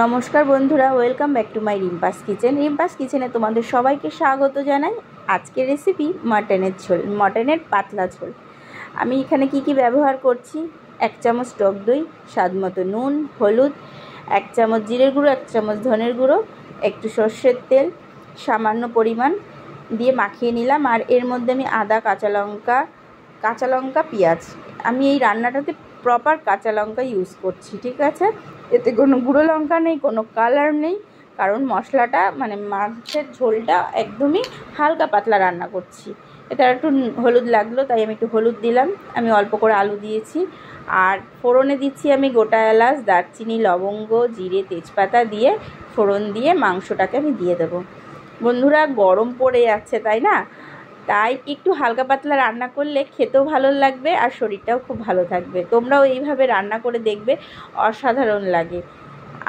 নমস্কার বন্ধুরা, welcome back to my Rimpa's kitchen. Rimpa's কিচেনে তোমাদের সবাইকে স্বাগত জানাই। আজকের রেসিপি মাটনের ঝোল, মাটনের পাতলা ঝোল। আমি এখানে কি ব্যবহার করছি: 1 চামচ টক দই, স্বাদ মতো নুন, হলুদ, 1 চামচ জিরের গুঁড়ো, 1 চামচ ধনের গুঁড়ো, একটু সর্ষের তেল সামান্য পরিমাণ দিয়ে মাখিয়ে নিলাম। আর এর মধ্যে আমি আদা, কাঁচা লঙ্কা, পেঁয়াজ, আমি এই রান্নাটাতে প্রপার কাঁচা লঙ্কা ইউজ করছি, ঠিক আছে? এতে কোনো গুঁড়ো লঙ্কা নেই, কোনো কালার নেই, কারণ মশলাটা মাছের ঝোলটা একদমই হালকা পাতলা রান্না করছি। এটা একটু হলুদ লাগলো তাই আমি একটু হলুদ দিলাম। আমি অল্প করে আলু দিয়েছি। আর ফোড়নে দিচ্ছি আমি গোটা এলাচ, দারচিনি, লবঙ্গ, জিরে, তেজপাতা দিয়ে ফোড়ন দিয়ে মাংসটাকে আমি দিয়ে দেবো। বন্ধুরা, গরম পড়ে যাচ্ছে তাই না, তাই একটু হালকা পাতলা রান্না করলে খেতেও ভালো লাগবে আর শরীরটাও খুব ভালো থাকবে। তোমরাও এইভাবে রান্না করে দেখবে, অসাধারণ লাগে।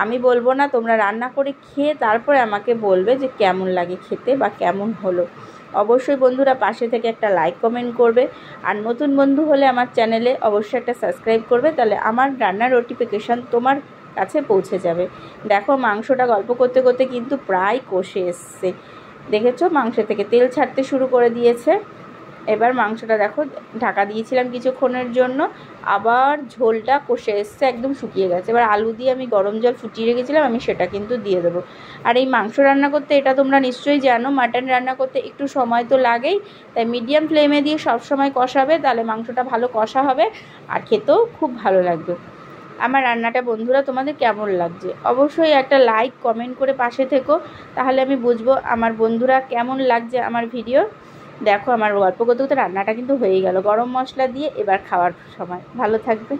আমি বলবো না, তোমরা রান্না করে খেয়ে তারপরে আমাকে বলবে যে কেমন লাগে খেতে বা কেমন হলো। অবশ্যই বন্ধুরা পাশে থেকে একটা লাইক কমেন্ট করবে, আর নতুন বন্ধু হলে আমার চ্যানেলে অবশ্যই একটা সাবস্ক্রাইব করবে, তাহলে আমার রান্নার নোটিফিকেশান তোমার কাছে পৌঁছে যাবে। দেখো, মাংসটা গল্প করতে করতে কিন্তু প্রায় কষে এসছে। দেখেছো, মাংস থেকে তেল ছাড়তে শুরু করে দিয়েছে। এবার মাংসটা দেখো, ঢাকা দিয়েছিলাম কিছুক্ষণের জন্য, আবার ঝোলটা কষে এসছে, একদম শুকিয়ে গেছে। এবার আলু দিয়ে আমি গরম জল ফুটিয়ে রেখেছিলাম, আমি সেটা কিন্তু দিয়ে দেবো। আর এই মাংস রান্না করতে, এটা তোমরা নিশ্চয়ই জানো, মাটন রান্না করতে একটু সময় তো লাগেই, তাই মিডিয়াম ফ্লেমে দিয়ে সব সময় কষাবে, তাহলে মাংসটা ভালো কষা হবে আর খেতেও খুব ভালো লাগবে। আমার রান্নাটা বন্ধুরা তোমাদের কেমন লাগছে অবশ্যই একটা লাইক কমেন্ট করে পাশে থেকো, তাহলে আমি বুঝবো আমার বন্ধুরা কেমন লাগছে আমার ভিডিও। দেখো, আমার গল্প করতে করতে রান্নাটা কিন্তু হয়ে গেল গরম মশলা দিয়ে। এবার খাওয়ার সময়। ভালো থাকবে।